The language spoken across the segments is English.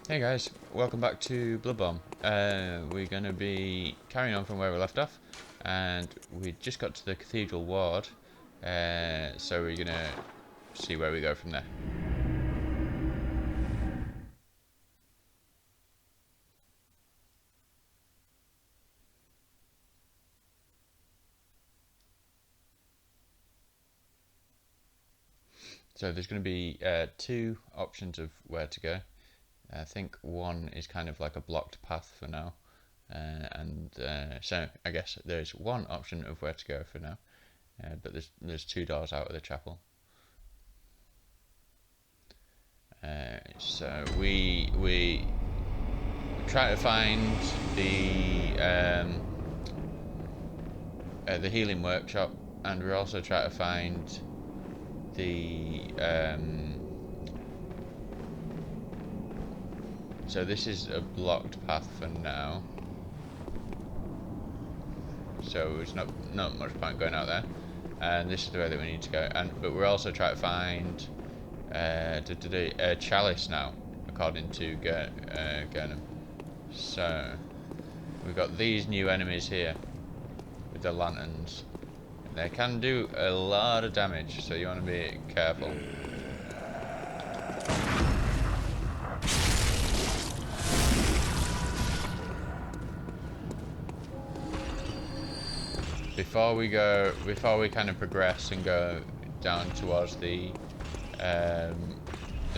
Hey guys, welcome back to Bloodborne. We're going to be carrying on from where we left off, and we just got to the cathedral ward, so we're going to see where we go from there. So there's going to be two options of where to go. I think one is kind of like a blocked path for now, so I guess there's one option of where to go for now, but there's two doors out of the chapel. So we try to find the healing workshop, and we also try to find the so this is a blocked path for now, so there's not much point going out there, and this is the way that we need to go. But we're also trying to find a chalice now, according to Gurnham. So we've got these new enemies here with the lanterns. They can do a lot of damage, so you want to be careful. Before we kind of progress and go down towards the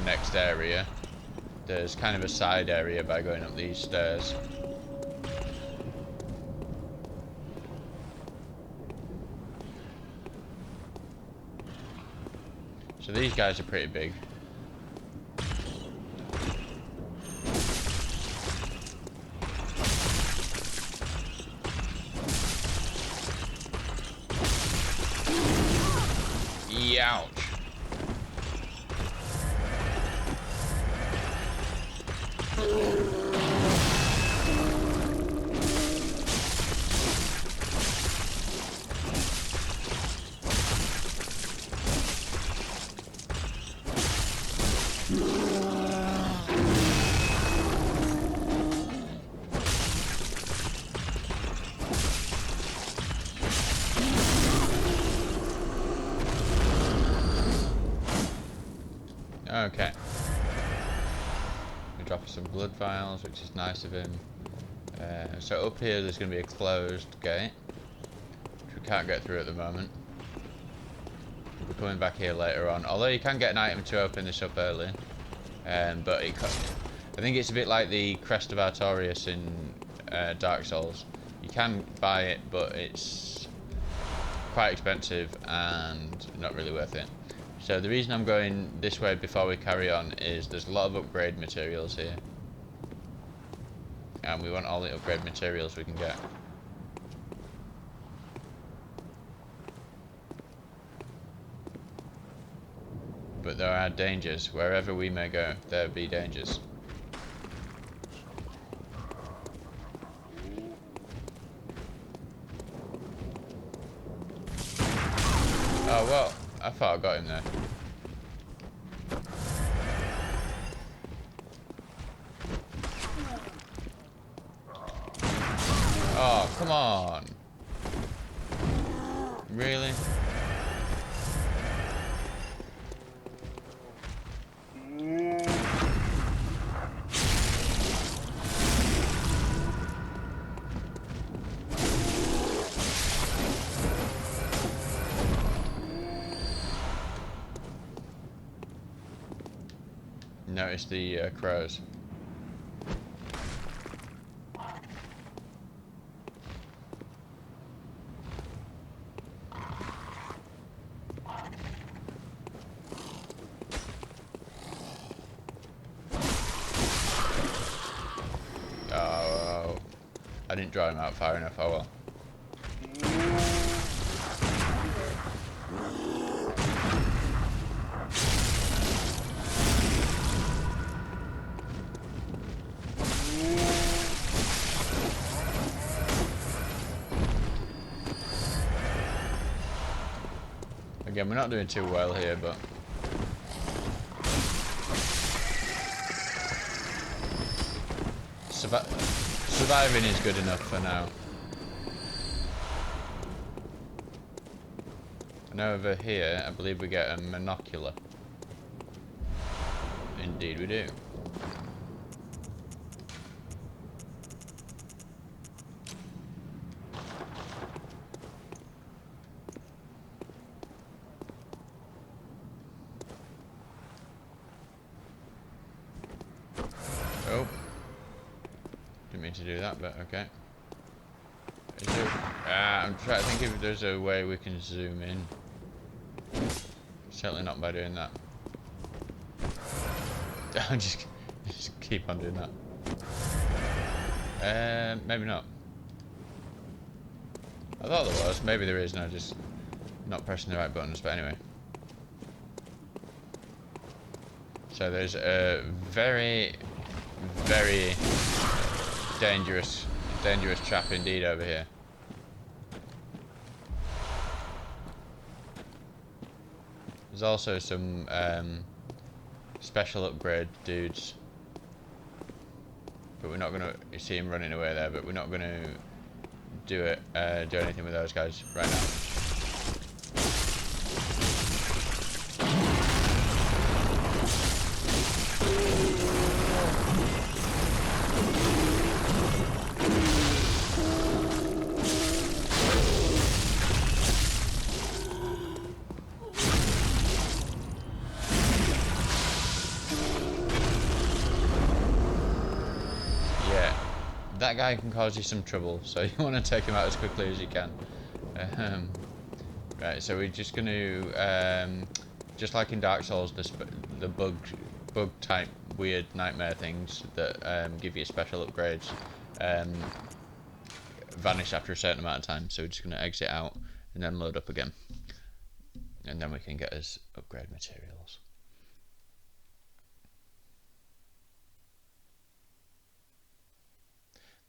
next area, there's kind of a side area by going up these stairs. So these guys are pretty big. Ouch. Okay. We drop some blood vials, which is nice of him. So up here there's going to be a closed gate, which we can't get through at the moment. We'll be coming back here later on, although you can get an item to open this up early. But I think it's a bit like the Crest of Artorias in Dark Souls. You can buy it, but it's quite expensive and not really worth it. So the reason I'm going this way before we carry on is there's a lot of upgrade materials here, and we want all the upgrade materials we can get. But there are dangers. Wherever we may go, there be dangers. Oh well, I thought I got him there. Oh, come on. Really? Notice the crows. Oh, I didn't draw him out far enough. Oh well. Again, we're not doing too well here, but surviving is good enough for now. And over here, I believe we get a monocular. Indeed we do. Oh. Didn't mean to do that, but okay. Is there, I'm trying to think if there's a way we can zoom in. Certainly not by doing that. just keep on doing that. Maybe not. I thought there was. Maybe there is, and I'm just not pressing the right buttons. But anyway. So there's a very, very dangerous trap indeed over here. There's also some special upgrade dudes, but we're not gonna. You see him running away there, but we're not gonna do anything with those guys right now. That guy can cause you some trouble, so you want to take him out as quickly as you can. Right, so we're just going to, just like in Dark Souls, the bug type weird nightmare things that give you special upgrades vanish after a certain amount of time. So we're just going to exit out and then load up again, and then we can get us upgrade materials.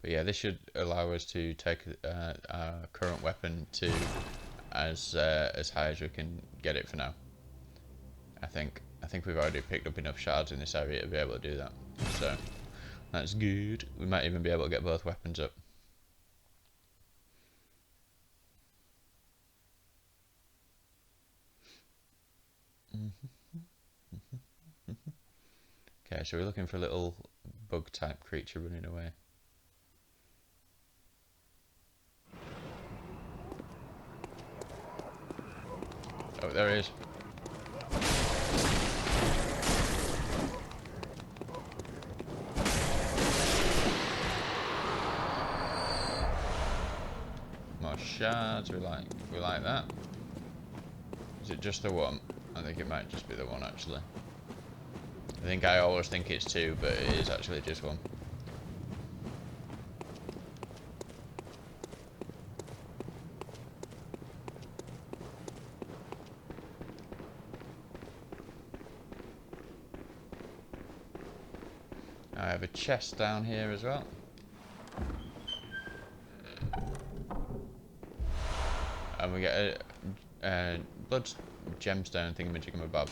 But yeah, this should allow us to take our current weapon to as high as we can get it for now. I think we've already picked up enough shards in this area to be able to do that. So that's good. We might even be able to get both weapons up. Okay, so we're looking for a little bug type creature running away. Oh, there he is. More shards, we like that. Is it just the one? I think it might just be the one actually. I think I always think it's two, but it is actually just one. I have a chest down here as well. And we get a blood gemstone thingamajigamabob.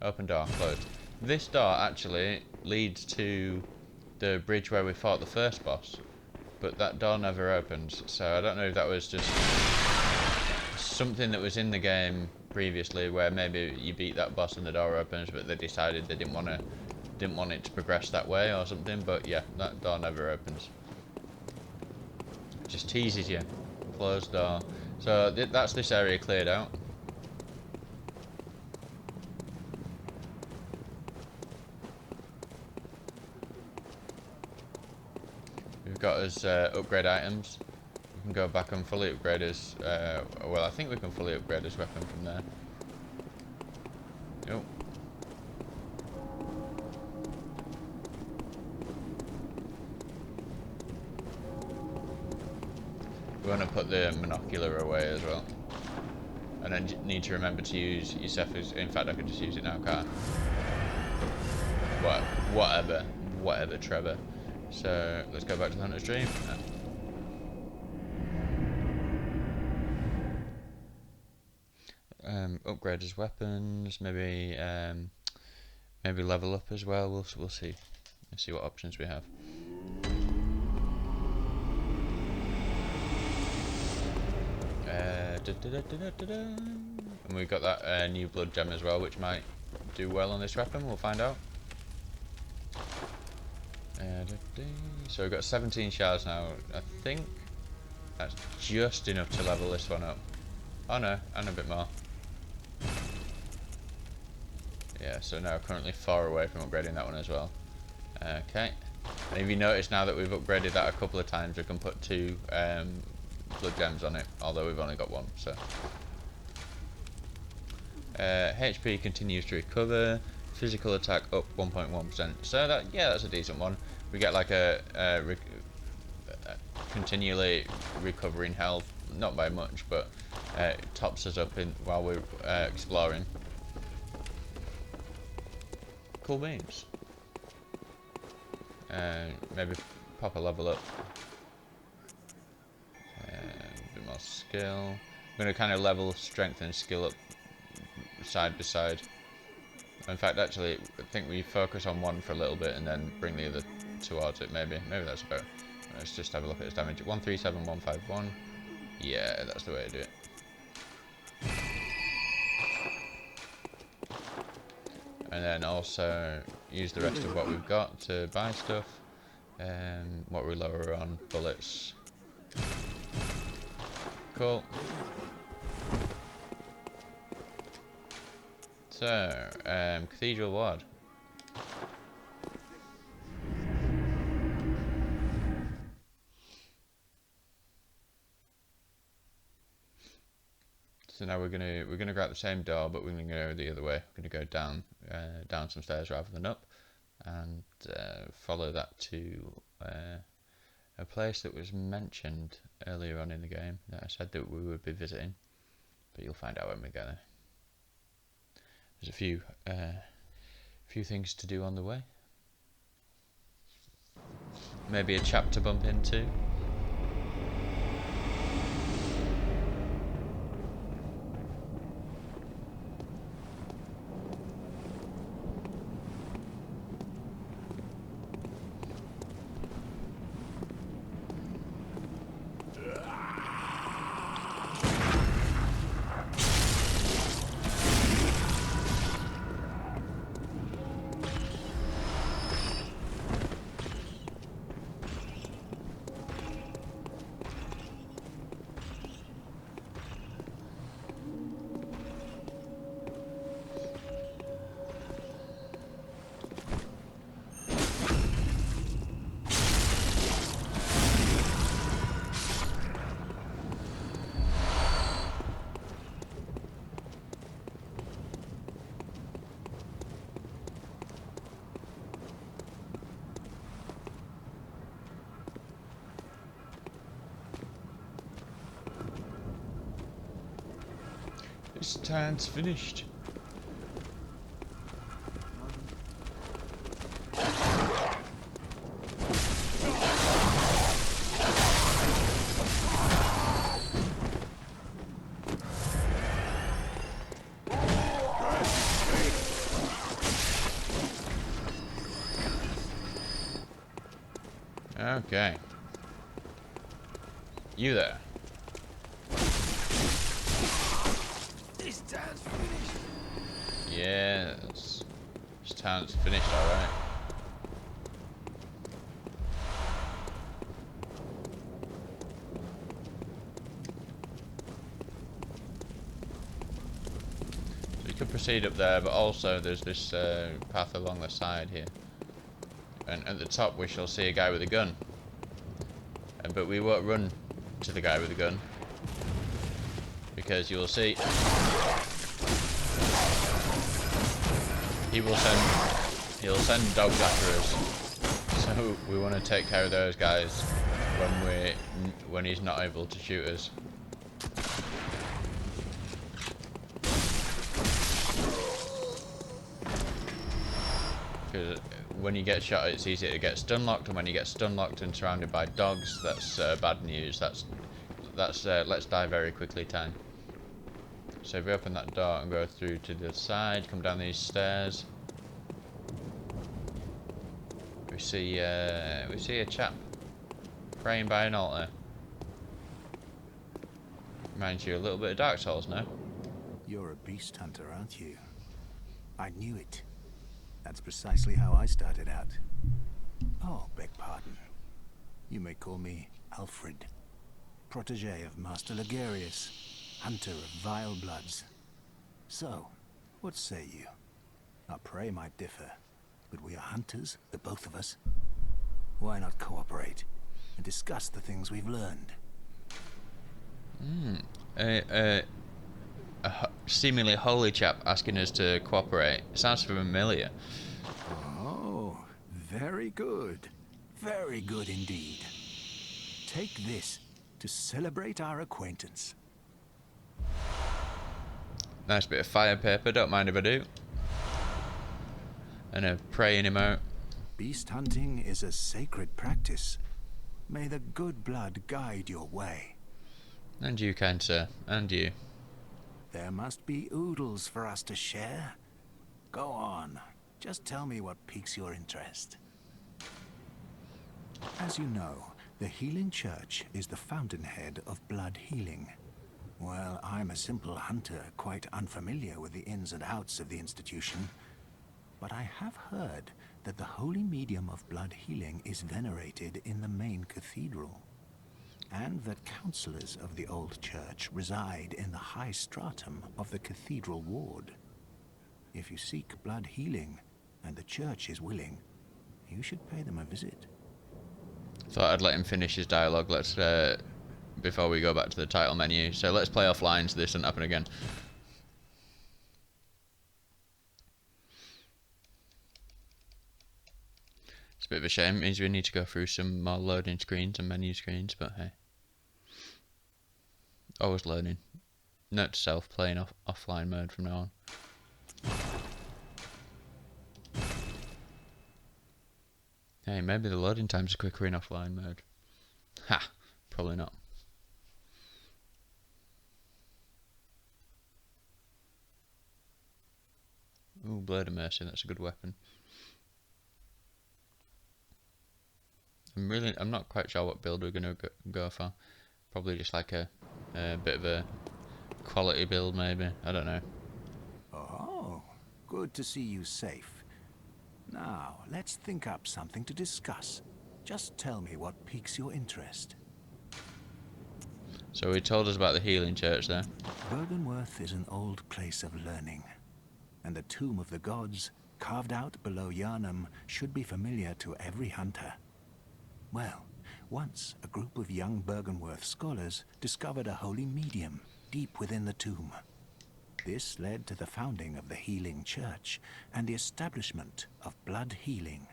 Open door, closed. This door actually leads to the bridge where we fought the first boss, but that door never opens. So I don't know if that was just something that was in the game previously, where maybe you beat that boss and the door opens, but they decided they didn't want it to progress that way or something. But yeah, that door never opens. It just teases you. Closed door. So that's this area cleared out. We've got us upgrade items. We can go back and fully upgrade us. Well, I think we can fully upgrade this weapon from there. Nope. We want to put the monocular away as well. And then need to remember to use your Cephas. In fact, I could just use it now, can't I? Whatever, Trevor. So let's go back to the Hunter's Dream. Upgrade his weapons, maybe level up as well. We'll see. Let's see what options we have. And we've got that new blood gem as well, which might do well on this weapon. We'll find out. So we've got 17 shards now. I think that's just enough to level this one up. Oh no, and a bit more. Yeah, so now currently far away from upgrading that one as well. Okay. And if you notice now that we've upgraded that a couple of times, we can put 2 blood gems on it, although we've only got 1. So HP continues to recover. Physical attack up 1.1%. So that's a decent one. We get like a continually recovering health, not by much, but it tops us up in while we're exploring. Cool beans. Maybe pop a level up. A bit more skill. I'm going to kind of level strength and skill up side by side. In fact, actually, I think we focus on one for a little bit and then bring the other towards it. Maybe that's about. Let's just have a look at its damage. 137151. Yeah, that's the way to do it. And then also use the rest of what we've got to buy stuff. What we lower on bullets. Cool. So, Cathedral Ward. So now we're gonna go out the same door, but we're gonna go the other way. We're gonna go down some stairs rather than up, and follow that to a place that was mentioned earlier on in the game that I said that we would be visiting, but you'll find out when we go there. There's a few things to do on the way. Maybe a chap to bump into. This turn's finished. Okay. You there. This town's finished. Yeah, this town's finished, alright. So you could proceed up there, but also there's this path along the side here. And at the top we shall see a guy with a gun. But we won't run to the guy with the gun, because you will see he'll send dogs after us. So we want to take care of those guys when he's not able to shoot us. Because when you get shot, it's easy to get stun locked, and when you get stun locked and surrounded by dogs, that's bad news. That's let's die very quickly time. So if we open that door and go through to the side, come down these stairs, we see a chap praying by an altar. Reminds you a little bit of Dark Souls, no? You're a beast hunter, aren't you? I knew it. That's precisely how I started out. Oh, beg pardon. You may call me Alfred, protege of Master Ligarius, hunter of vile bloods. So, what say you? Our prey might differ, but we are hunters, the both of us. Why not cooperate and discuss the things we've learned? Seemingly holy chap asking us to cooperate. Sounds familiar. Oh, very good. Very good indeed. Take this to celebrate our acquaintance. Nice bit of fire paper, don't mind if I do. And a praying emote. Beast hunting is a sacred practice. May the good blood guide your way. And you, kind sir. And you. There must be oodles for us to share. Go on. Just tell me what piques your interest. As you know, the Healing Church is the fountainhead of blood healing. Well, I'm a simple hunter, quite unfamiliar with the ins and outs of the institution. But I have heard that the holy medium of blood healing is venerated in the main cathedral, and that counselors of the old church reside in the high stratum of the cathedral ward. If you seek blood healing, and the church is willing, you should pay them a visit. Thought I'd let him finish his dialogue. Let's before we go back to the title menu. So let's play offline so this doesn't happen again. It's a bit of a shame. It means we need to go through some more loading screens and menu screens, but hey. Always learning. Note to self, playing offline mode from now on. Hey, maybe the loading times are quicker in offline mode. Ha! Probably not. Ooh, Blade of Mercy, that's a good weapon. I'm not quite sure what build we're going to go for. Probably just like a bit of a quality build, maybe. I don't know. Oh, good to see you safe. Now, let's think up something to discuss. Just tell me what piques your interest. So he told us about the healing church there. Byrgenwerth is an old place of learning, and the tomb of the gods, carved out below Yarnham, should be familiar to every hunter. Well, once a group of young Byrgenwerth scholars discovered a holy medium deep within the tomb. This led to the founding of the Healing Church and the establishment of blood healing.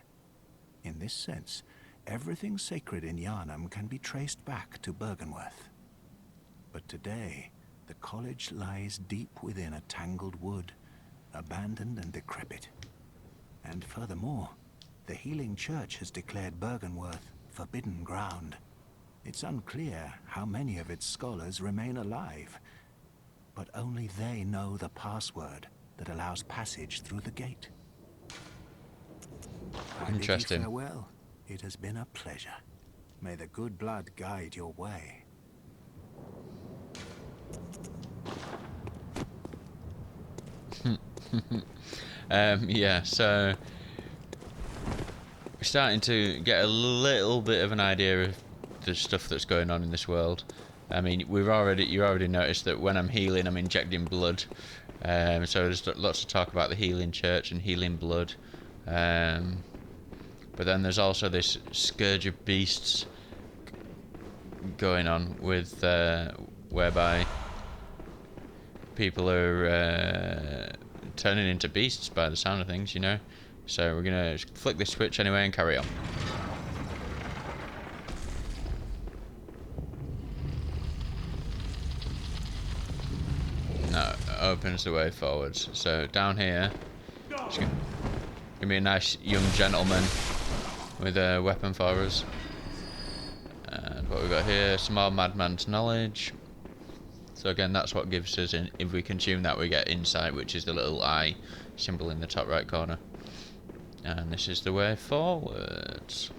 In this sense, everything sacred in Yarnham can be traced back to Byrgenwerth. But today, the college lies deep within a tangled wood, abandoned and decrepit. And furthermore, the Healing Church has declared Byrgenwerth forbidden ground. It's unclear how many of its scholars remain alive, but only they know the password that allows passage through the gate. Interesting. I bid you farewell. It has been a pleasure. May the good blood guide your way. Yeah, so we're starting to get a little bit of an idea of the stuff that's going on in this world. I mean, you already noticed that when I'm healing, I'm injecting blood. So there's lots of talk about the Healing Church and healing blood. But then there's also this scourge of beasts going on with whereby people are turning into beasts by the sound of things, you know. So we're gonna flick this switch anyway and carry on. No, it opens the way forwards. So down here, it's gonna be a nice young gentleman with a weapon for us. And what we've got here, some more Madman's Knowledge. So again, that's what gives us, if we consume that, we get insight, which is the little eye symbol in the top right corner. And this is the way forwards.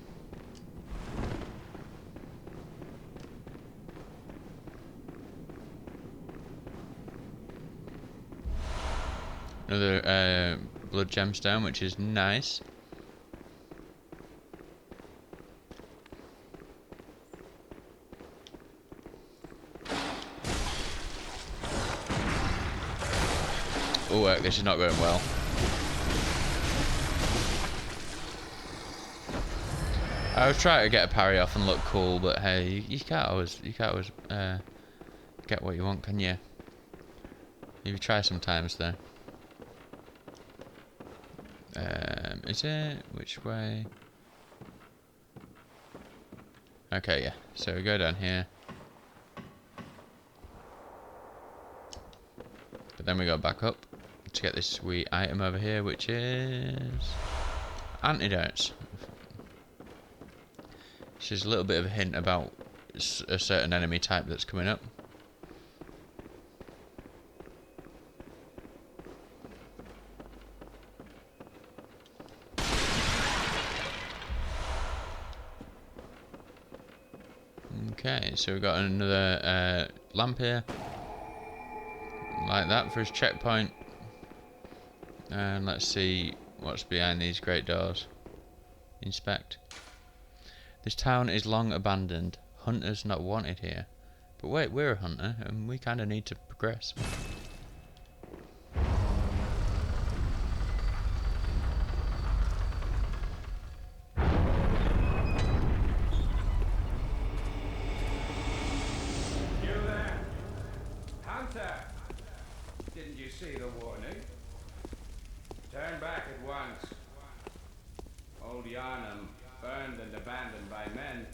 Another blood gemstone, which is nice. Oh, this is not going well. I was trying to get a parry off and look cool, but hey, you can't always get what you want, can you? You try sometimes, though. Is it? Which way? Okay, yeah. So we go down here. But then we go back up to get this sweet item over here, which is antidotes. Which is a little bit of a hint about a certain enemy type that's coming up. Okay, so we've got another lamp here. Like that for his checkpoint. And let's see what's behind these great doors. Inspect. This town is long abandoned. Hunters not wanted here. But wait, we're a hunter and we kind of need to progress. Didn't you see the warning? Turn back at once. Old Yarnham, burned and abandoned by men,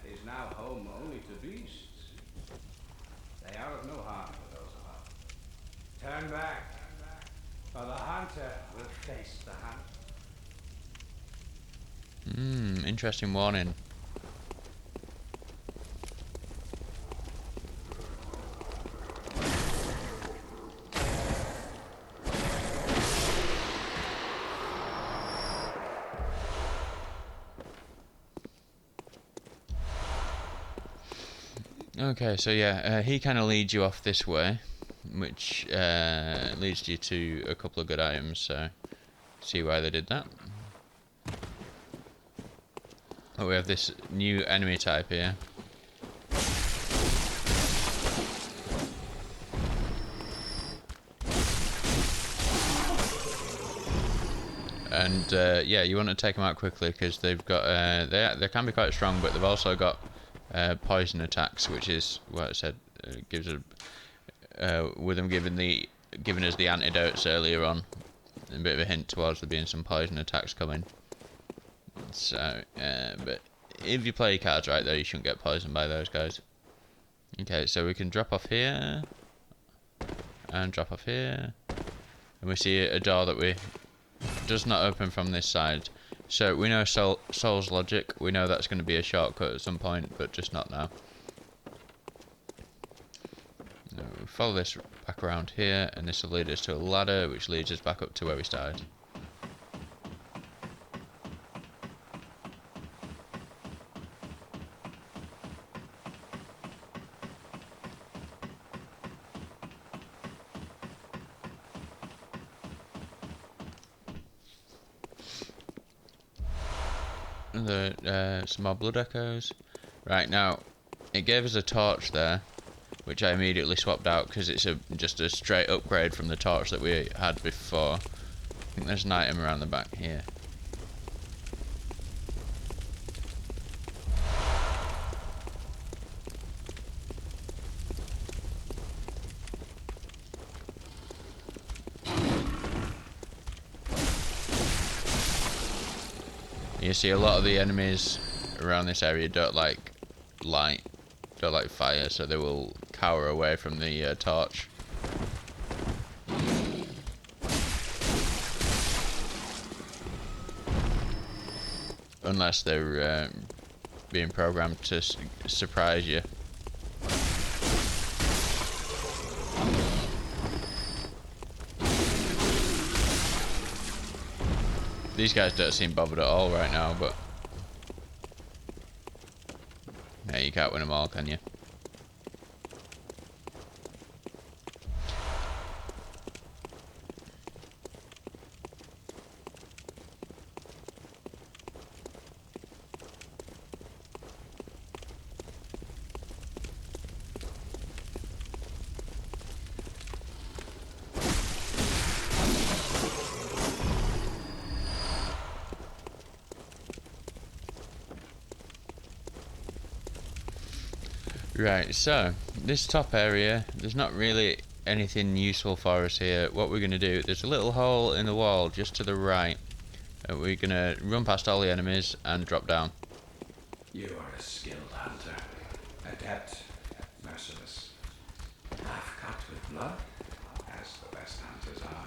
is now home only to beasts. They are of no harm to those about. Turn back, or the hunter will face the hunt. Interesting warning. Okay, so yeah, he kind of leads you off this way, which leads you to a couple of good items, so see why they did that. Oh, we have this new enemy type here. And yeah, you want to take them out quickly because they've got they can be quite strong, but they've also got poison attacks, which is what I said gives a with them giving us the antidotes earlier on, a bit of a hint towards there being some poison attacks coming. So, but if you play your cards right, though, you shouldn't get poisoned by those guys. Okay, so we can drop off here and drop off here, and we see a door that does not open from this side. So we know Soul's logic. We know that's going to be a shortcut at some point, but just not now. We follow this back around here, and this will lead us to a ladder, which leads us back up to where we started. Some more blood echoes. Right, now it gave us a torch there, which I immediately swapped out because it's just a straight upgrade from the torch that we had before. I think there's an item around the back here. You see a lot of the enemies around this area don't like light, don't like fire, so they will cower away from the torch. Unless they're being programmed to surprise you. These guys don't seem bothered at all right now, but yeah, you can't win them all, can you? Right, so this top area, there's not really anything useful for us here. What we're going to do, there's a little hole in the wall just to the right. We're going to run past all the enemies and drop down. You are a skilled hunter, adept, merciless, half cut with blood, as the best hunters are.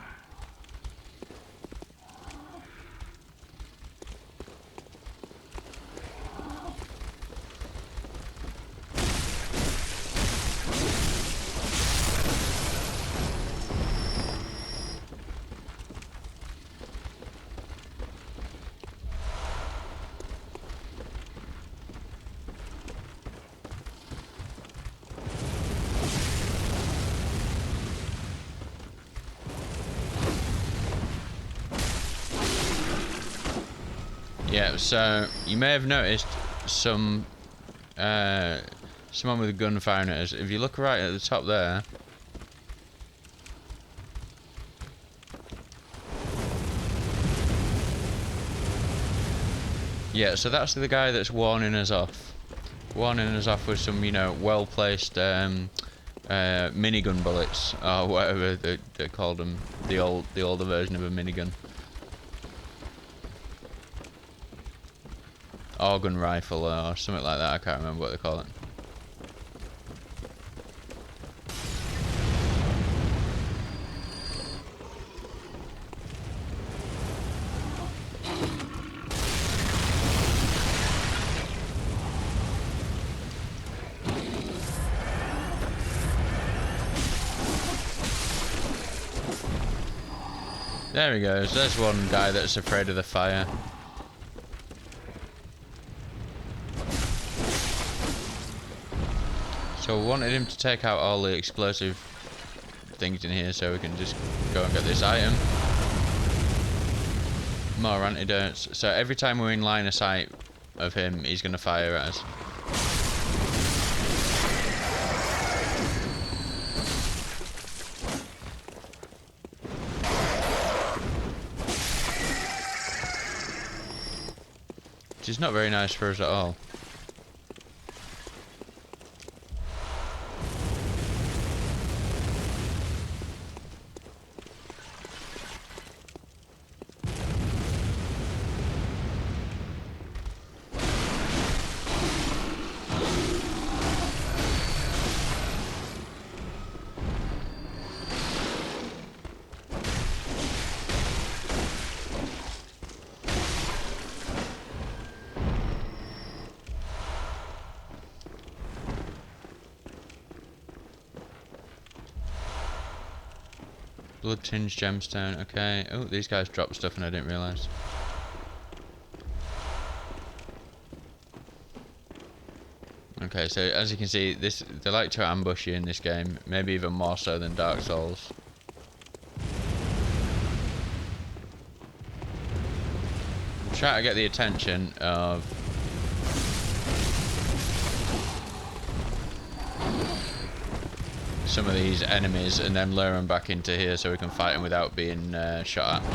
Yeah, so you may have noticed someone with a gunfire in it. If you look right at the top there, yeah, so that's the guy that's warning us off. Warning us off with some, you know, well-placed minigun bullets, or whatever they called them, the older version of a minigun. Organ rifle or something like that, I can't remember what they call it. There he goes, there's one guy that's afraid of the fire. So we wanted him to take out all the explosive things in here so we can just go and get this item. More antidotes. So every time we're in line of sight of him, he's going to fire at us. Which is not very nice for us at all. Blood tinged gemstone, okay. Oh, these guys dropped stuff and I didn't realise. Okay, so as you can see, they like to ambush you in this game, maybe even more so than Dark Souls. Try to get the attention of some of these enemies and then lure them back into here so we can fight them without being shot at.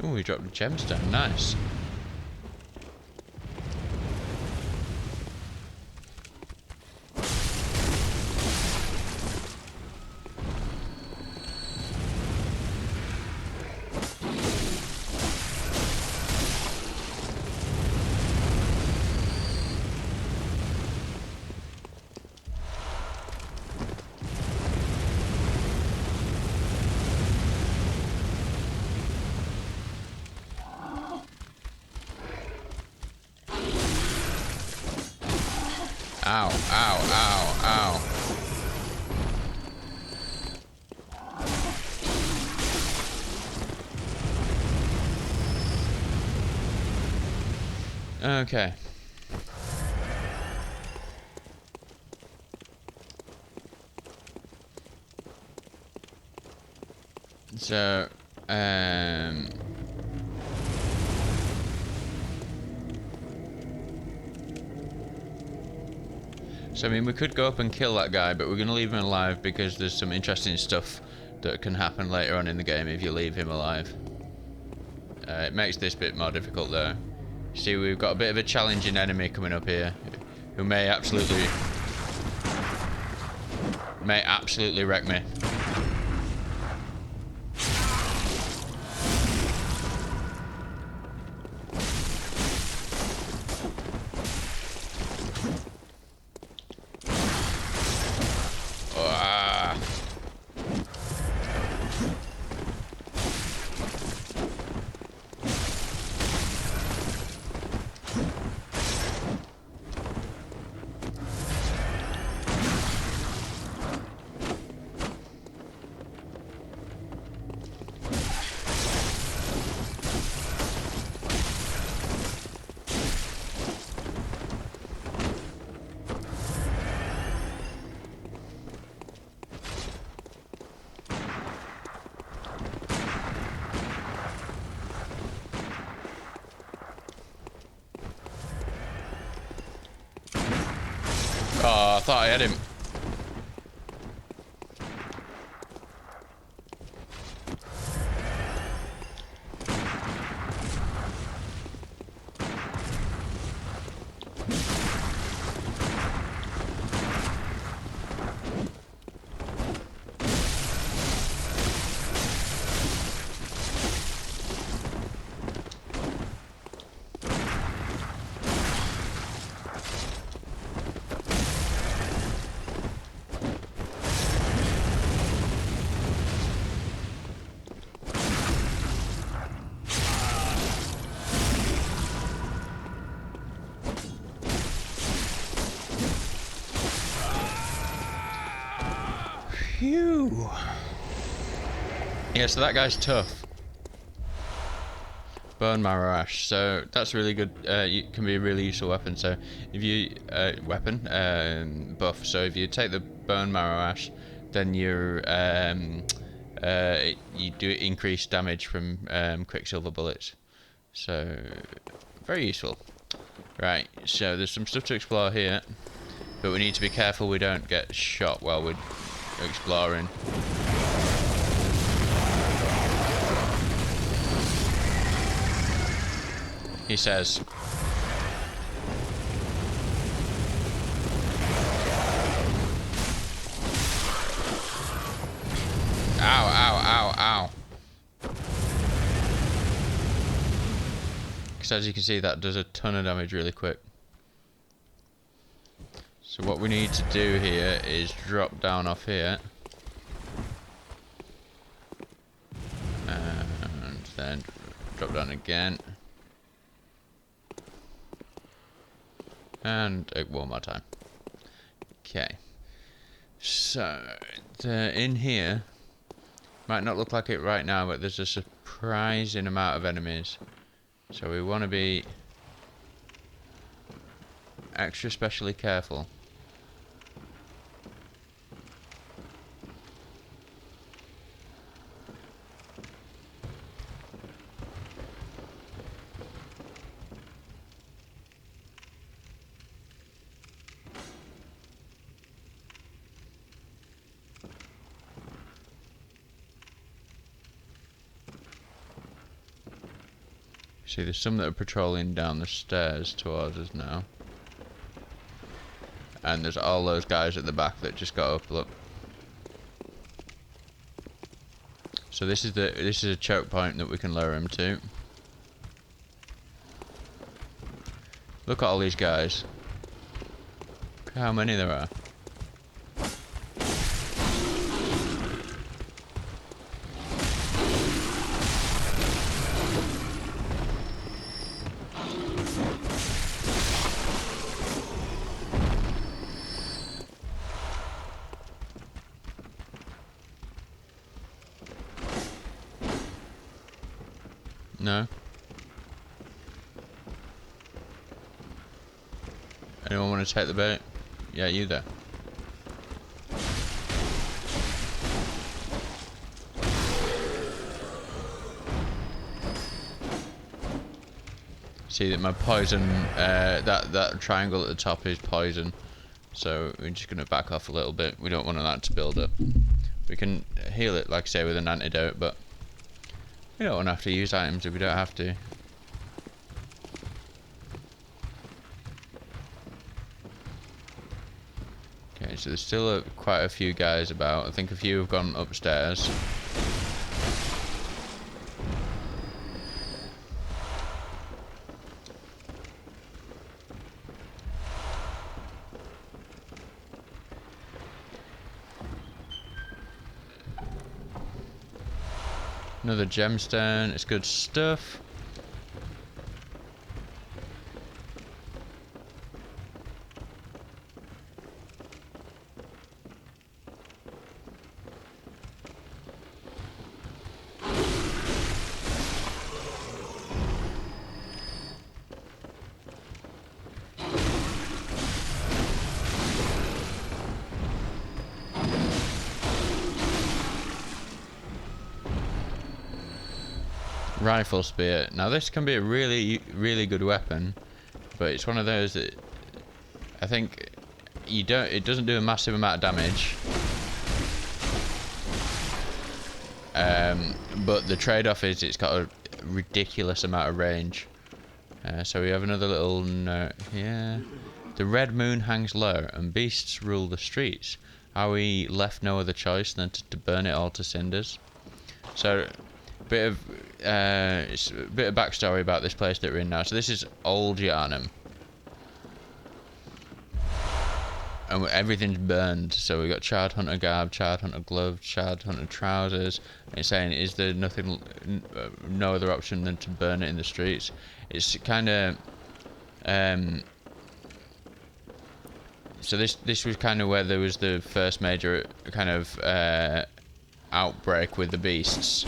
Oh, we dropped a gemstone, nice. Ow, ow, ow, ow. Okay. So, So I mean, we could go up and kill that guy, but we're going to leave him alive because there's some interesting stuff that can happen later on in the game if you leave him alive. It makes this bit more difficult though. See, we've got a bit of a challenging enemy coming up here, who may absolutely wreck me. Oh, I thought I had him. Phew. Yeah, so that guy's tough. Bone marrow ash. So that's really good. It can be a really useful weapon. So if you buff. So if you take the bone marrow ash, then you do increase damage from quicksilver bullets. So very useful. Right. So there's some stuff to explore here, but we need to be careful we don't get shot while we're exploring. He says. Ow, ow, ow, ow. Because as you can see, that does a ton of damage really quick. So what we need to do here is drop down off here. And then drop down again. And one more time. Okay. So, in here, might not look like it right now, but there's a surprising amount of enemies. So we want to be extra specially careful. See, there's some that are patrolling down the stairs towards us now. And there's all those guys at the back that just got up, look. So this is a choke point that we can lure him to. Look at all these guys. Look how many there are. No? Anyone want to take the bait? Yeah, you there. See that my poison, that triangle at the top is poison. So we're just going to back off a little bit. We don't want that to build up. We can heal it, like I say, with an antidote, but we don't want to have to use items if we don't have to. Okay, so there's still quite a few guys about. I think a few have gone upstairs. Another gemstone, it's good stuff. Rifle spear. Now this can be a really good weapon, but it's one of those that I think it doesn't do a massive amount of damage. But the trade-off is it's got a ridiculous amount of range. So we have another little note here. The red moon hangs low and beasts rule the streets. Are we left no other choice than to burn it all to cinders? So it's a bit of backstory about this place that we're in now. So this is Old Yarnham, and everything's burned. So we got charred hunter garb, charred hunter glove, charred hunter trousers. And it's saying, is there no other option than to burn it in the streets? It's kind of so this was kind of where there was the first major kind of outbreak with the beasts.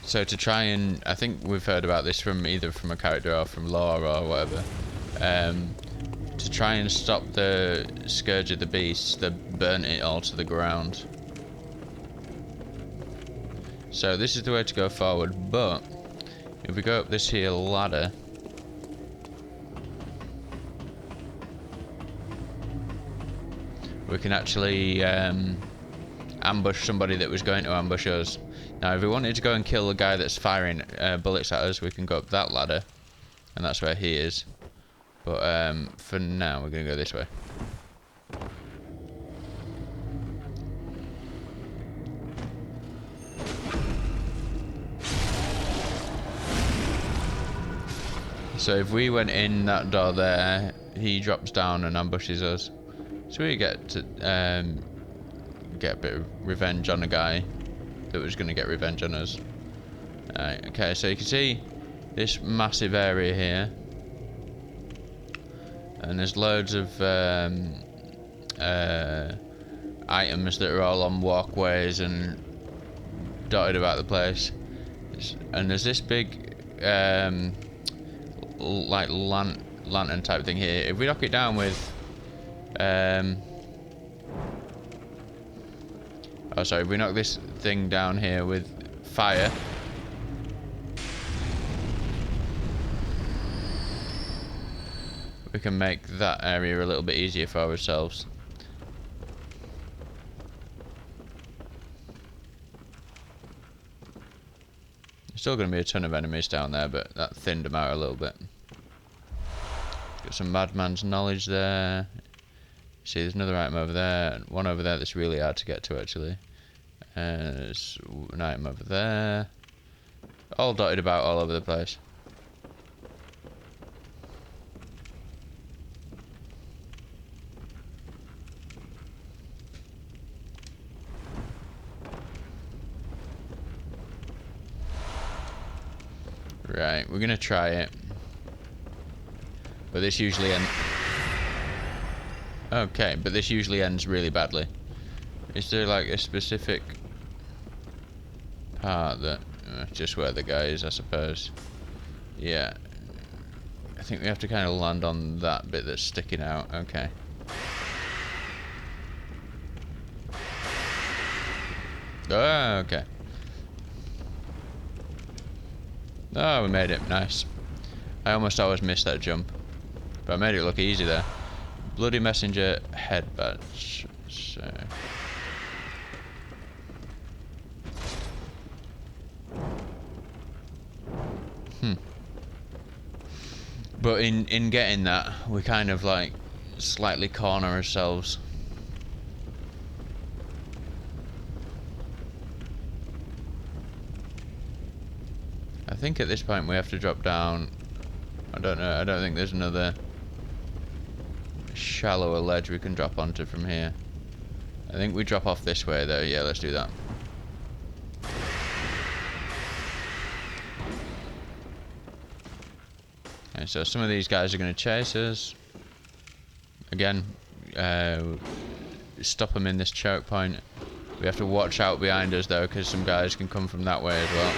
So to try and, I think we've heard about this from either from a character or from lore or whatever, to try and stop the scourge of the beasts, they burnt it all to the ground. So this is the way to go forward, but if we go up this here ladder, we can actually ambush somebody that was going to ambush us. Now if we wanted to go and kill the guy that's firing bullets at us, we can go up that ladder, and that's where he is. But for now we're going to go this way. So if we went in that door there, he drops down and ambushes us. So we get to get a bit of revenge on a guy that was going to get revenge on us. Okay, so you can see this massive area here, and there's loads of items that are all on walkways and dotted about the place. And there's this big like lantern type thing here. If we knock it down with oh sorry, if we knock this thing down here with fire, we can make that area a little bit easier for ourselves. There's still going to be a ton of enemies down there, but that thinned them out a little bit. Got some madman's knowledge there. See, there's another item over there, and one over there that's really hard to get to actually. There's an item over there. All dotted about all over the place. Right, we're gonna try it, but this usually ends. Okay, but this usually ends really badly. Is there like a specific part that just where the guy is, I suppose? Yeah, I think we have to kind of land on that bit that's sticking out. Okay. Oh, okay. Oh, we made it. Nice. I almost always miss that jump. But I made it look easy there. Bloody messenger head badge. So. But in getting that, we kind of like slightly corner ourselves. I think at this point we have to drop down. I don't know. I don't think there's another shallower ledge we can drop onto from here. I think we drop off this way though. Yeah, let's do that. Okay, so some of these guys are going to chase us. Again, stop them in this choke point. We have to watch out behind us though, because some guys can come from that way as well.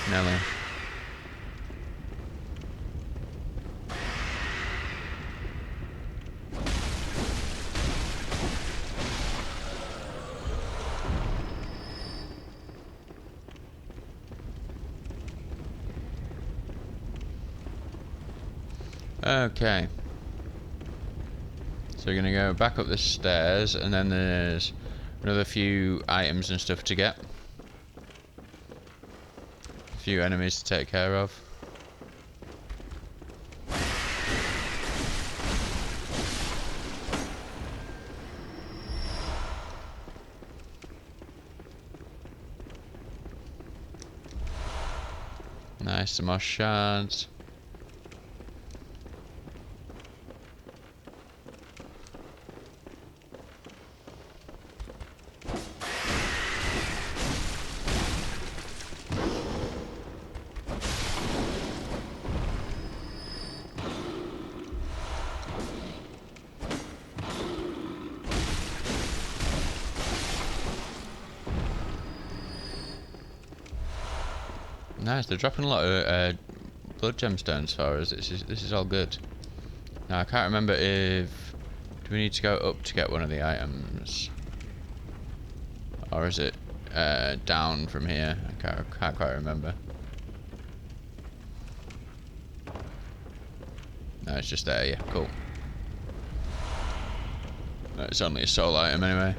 Nelly. Okay. So we're gonna go back up the stairs, and then there's another few items and stuff to get. A few enemies to take care of. Nice, some more shards. Nice, they're dropping a lot of blood gemstones for us. This is all good. Now I can't remember if do we need to go up to get one of the items, or is it down from here? I can't quite remember. No, it's just there. Yeah, cool. No, it's only a soul item anyway.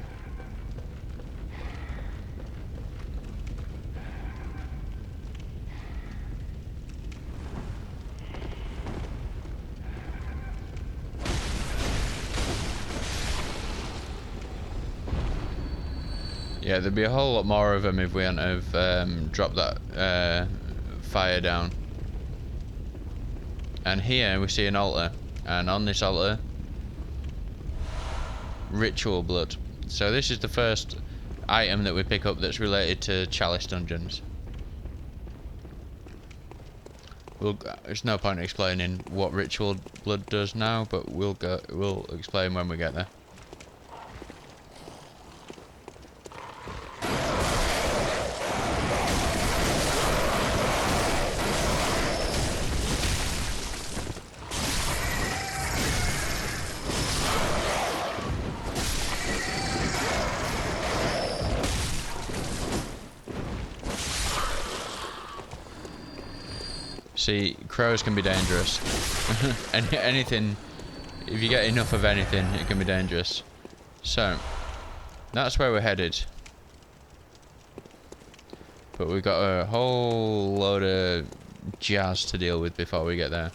Yeah, there'd be a whole lot more of them if we hadn't have dropped that fire down. And here we see an altar, and on this altar, ritual blood. So this is the first item that we pick up that's related to Chalice dungeons. There's no point in explaining what ritual blood does now, but we'll explain when we get there. See, crows can be dangerous. Anything, if you get enough of anything, it can be dangerous. So, that's where we're headed. But we've got a whole load of jazz to deal with before we get there.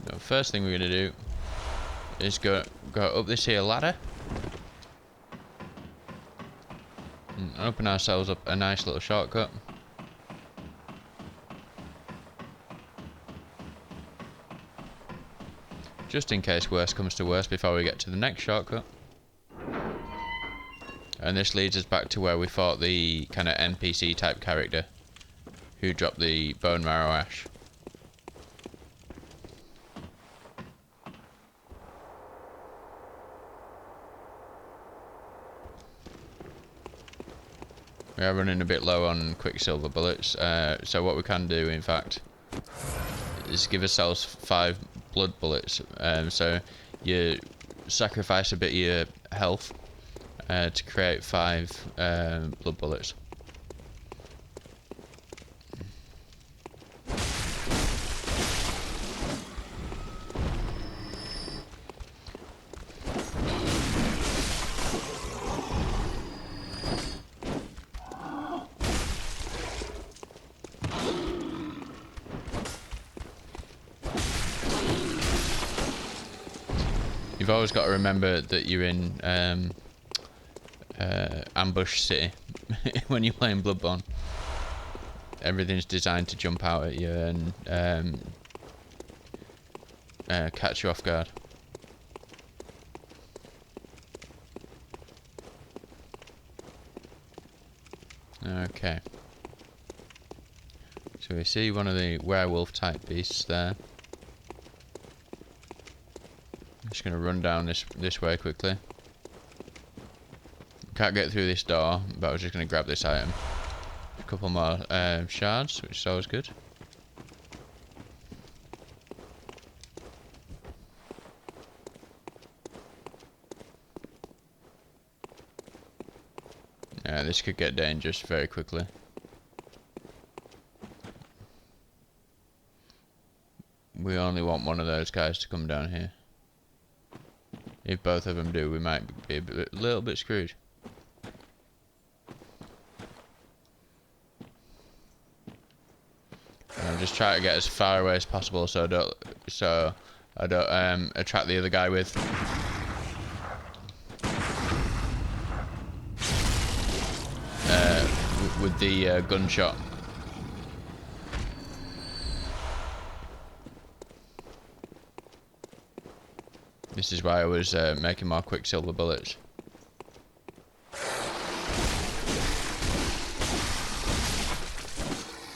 The first thing we're going to do is go up this here ladder and open ourselves up a nice little shortcut. just in case worst comes to worst before we get to the next shortcut. And this leads us back to where we fought the kind of NPC type character who dropped the bone marrow ash. We are running a bit low on quicksilver bullets, so what we can do, in fact, is give ourselves 5 blood bullets. So you sacrifice a bit of your health to create 5 blood bullets. You've always got to remember that you're in ambush city when you're playing Bloodborne. Everything's designed to jump out at you and catch you off guard. Okay. So we see one of the werewolf type beasts there. I'm just going to run down this way quickly. Can't get through this door, but I was just going to grab this item. A couple more shards, which is always good. Yeah, this could get dangerous very quickly. We only want one of those guys to come down here. If both of them do, we might be a little bit screwed. I'm just trying to get as far away as possible so I don't attract the other guy with the gunshot. This is why I was making more quicksilver bullets.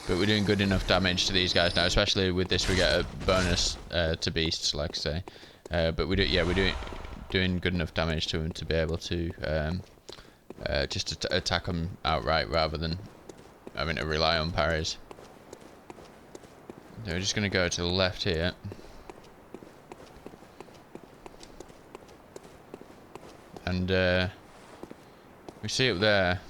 But we're doing good enough damage to these guys now, especially with this we get a bonus to beasts, like I say. But we're doing good enough damage to them to be able to just attack them outright rather than having to rely on parries. So we're just going to go to the left here. And we see up there.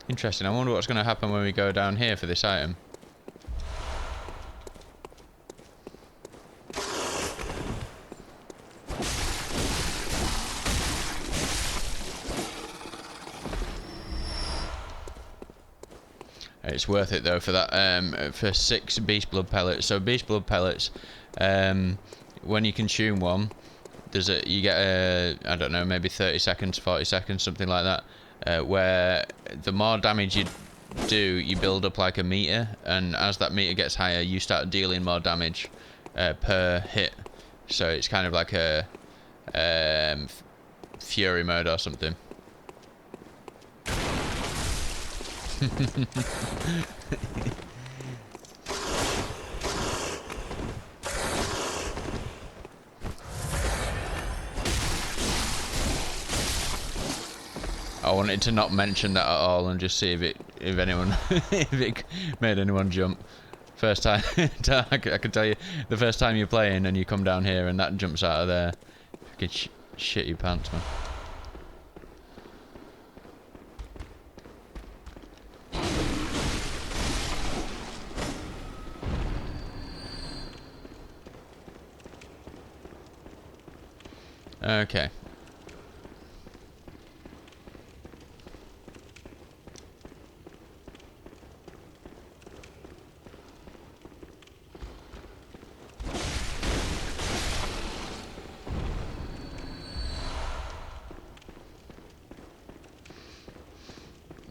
Interesting. I wonder what's going to happen when we go down here for this item. It's worth it though for that. For 6 beast blood pellets. So beast blood pellets. When you consume one, you get I don't know, maybe 30 seconds, 40 seconds, something like that. Where the more damage you do, you build up like a meter, and as that meter gets higher, you start dealing more damage per hit. So it's kind of like a fury mode or something. I wanted to not mention that at all and just see if anyone if it made anyone jump. First time I can tell you, the first time you're playing and you come down here and that jumps out of there, you can shit your pants, man. Okay.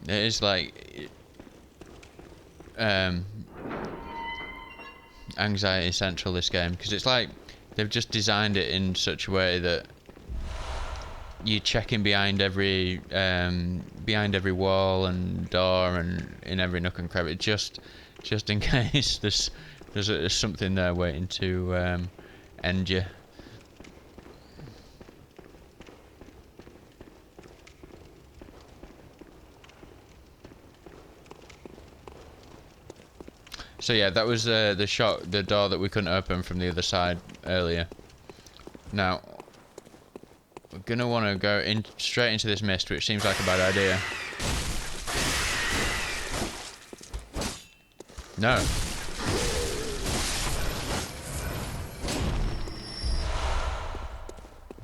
It is like anxiety central, this game, because it's like they've just designed it in such a way that you're checking behind every wall and door and in every nook and cranny, just in case there's something there waiting to end you. So yeah, that was the door that we couldn't open from the other side earlier. Now we're gonna want to go in straight into this mist, which seems like a bad idea. No.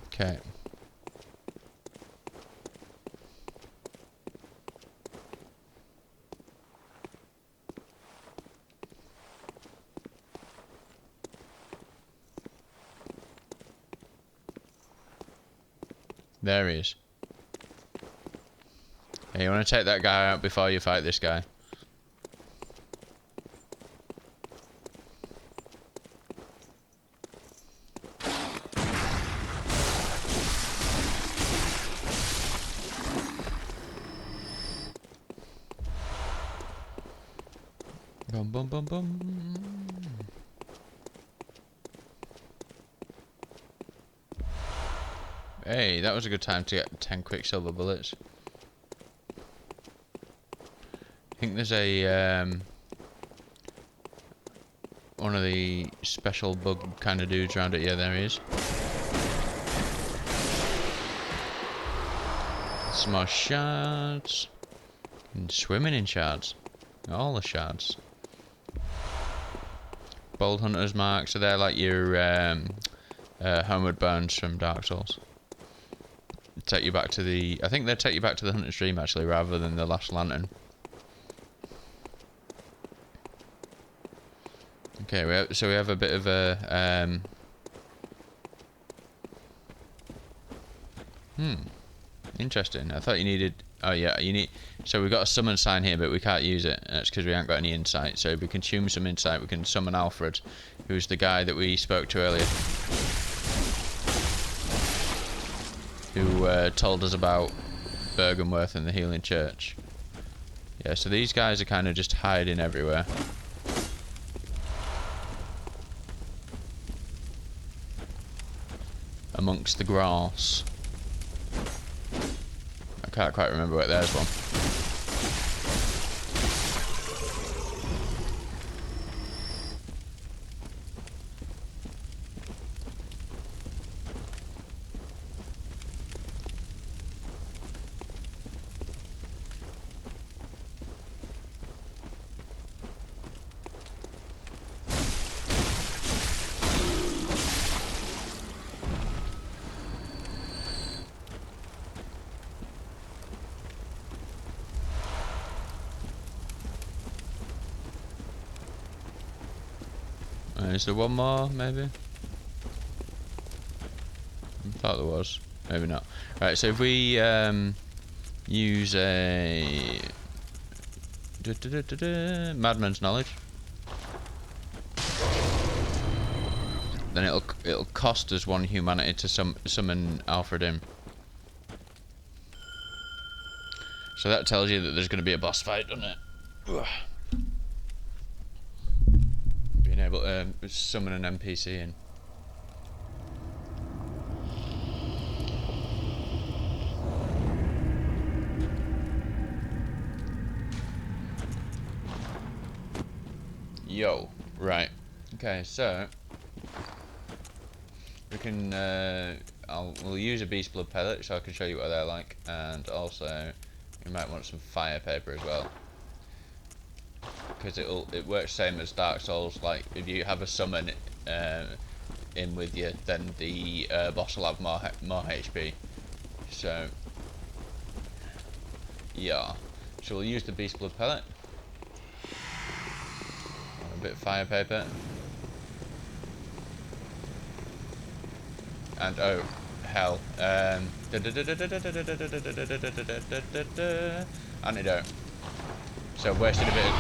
Okay. There he is. Hey, you want to take that guy out before you fight this guy? Bum bum bum bum. Hey, that was a good time to get 10 quicksilver bullets. I think there's a one of the special bug kind of dudes around it. Yeah, there he is. Some more shards. And swimming in shards. All the shards. Bold Hunter's Mark, so they're like your homeward bones from Dark Souls. Take you back to the... I think they take you back to the Hunter's Dream, actually, rather than the Last Lantern. Okay, so we have a bit of a... Interesting. I thought you needed... Oh, yeah, you need... So we've got a summon sign here, but we can't use it. That's because we haven't got any insight. So if we consume some insight, we can summon Alfred, who's the guy that we spoke to earlier. Who told us about Bergenworth and the Healing Church. Yeah, so these guys are kind of just hiding everywhere. Amongst the grass. I can't quite remember where there's one. Is there one more, maybe? I thought there was. Maybe not. Right, so if we use a... Madman's Knowledge, then it'll cost us 1 humanity to summon Alfred in. So that tells you that there's going to be a boss fight, doesn't it? Ugh. Being able to summon an NPC in. Yo, right. Okay, so we can we'll use a beast blood pellet so I can show you what they're like, and also you might want some fire paper as well, because it works same as Dark Souls. Like if you have a summon in with you, then the boss will have more HP. So yeah, so we'll use the beast blood pellet. A bit of fire paper. And oh hell. Antidote. So wasted a bit of...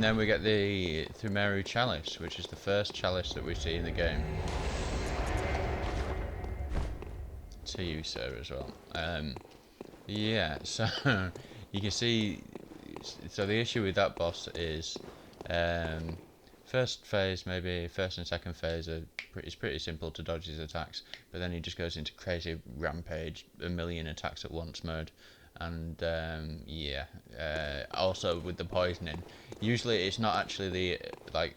and then we get the Thumeru Chalice, which is the first chalice that we see in the game. To you, sir, as well. Yeah, so you can see. So the issue with that boss is, first phase, maybe first and second phase it's pretty simple to dodge his attacks, but then he just goes into crazy rampage, a million attacks at once mode, and yeah. Also with the poisoning, usually it's not actually the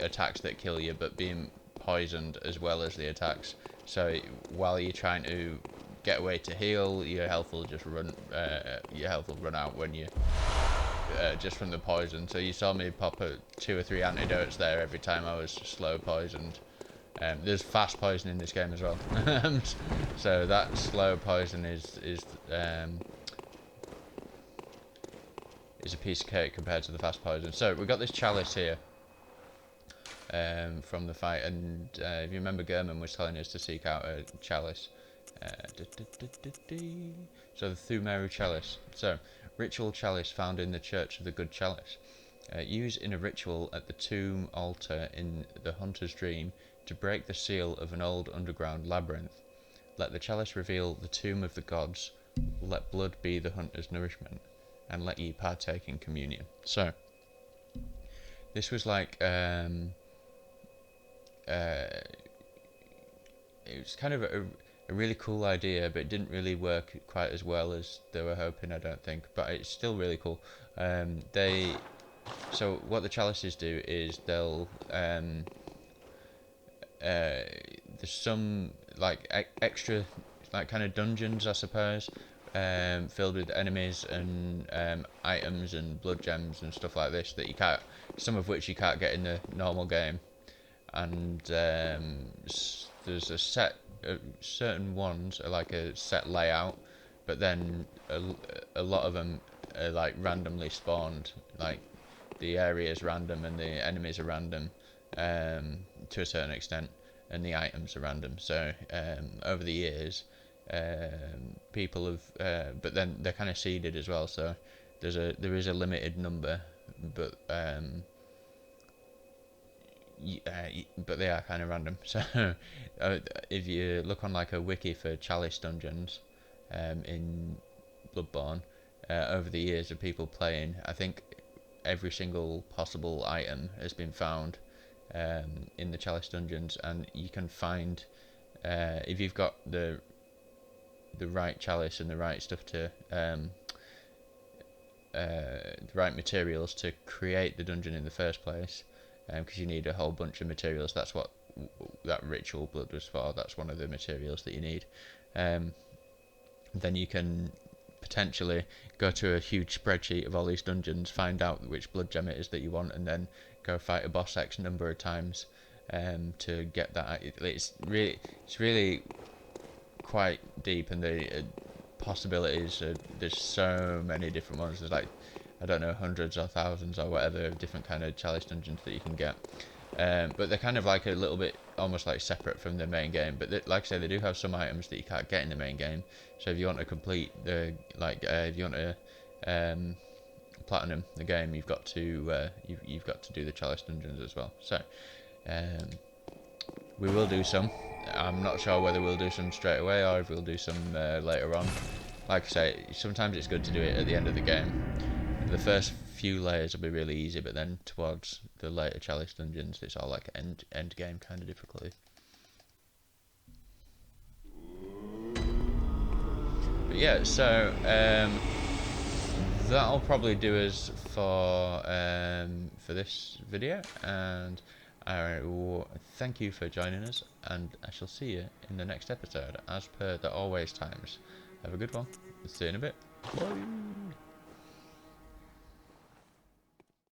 attacks that kill you, but being poisoned as well as the attacks. So while you're trying to get away to heal, your health will just run. Your health will run out when you just from the poison. So you saw me pop 2 or 3 antidotes there every time I was slow poisoned. There's fast poison in this game as well. So that slow poison is a piece of cake compared to the fast poison. So we've got this chalice here from the fight, and if you remember, German was telling us to seek out a chalice. So the Thumeru Chalice. So, ritual chalice found in the Church of the Good Chalice. Used in a ritual at the tomb altar in the hunter's dream to break the seal of an old underground labyrinth. Let the chalice reveal the tomb of the gods. Let blood be the hunter's nourishment, and let ye partake in communion. So, this was like it was kind of a really cool idea, but it didn't really work quite as well as they were hoping, I don't think, but it's still really cool. So what the chalices do is they'll there's some extra kind of dungeons, I suppose, filled with enemies and items and blood gems and stuff like this that you can't, some of which you can't get in the normal game, and there's a set. Certain ones are like a set layout, but then a lot of them are like randomly spawned. Like the area is random and the enemies are random to a certain extent, and the items are random. So over the years, people have, but then they're kind of seeded as well. So there is a limited number, but but they are kind of random. So if you look on like a wiki for chalice dungeons in Bloodborne, over the years of people playing, I think every single possible item has been found in the chalice dungeons, and you can find if you've got the right chalice and the right stuff to the right materials to create the dungeon in the first place, because you need a whole bunch of materials. That's what that ritual blood was for. That's one of the materials that you need. Then you can potentially go to a huge spreadsheet of all these dungeons, find out which blood gem it is that you want, and then go fight a boss X number of times to get that. It's really quite deep, and the possibilities there's so many different ones. There's like, I don't know, hundreds or thousands or whatever of different kind of chalice dungeons that you can get, but they're kind of like a little bit almost like separate from the main game. But like I say, they do have some items that you can't get in the main game. So if you want to complete the if you want to platinum the game, you've got to do the chalice dungeons as well. So we will do some. I'm not sure whether we'll do some straight away or if we'll do some later on. Like I say, sometimes it's good to do it at the end of the game. The first few layers will be really easy, but then towards the later chalice dungeons, it's all like end game kind of difficulty. But yeah, so that'll probably do us for this video, and I thank you for joining us, and I shall see you in the next episode, as per the always times. Have a good one. See you in a bit. Bye.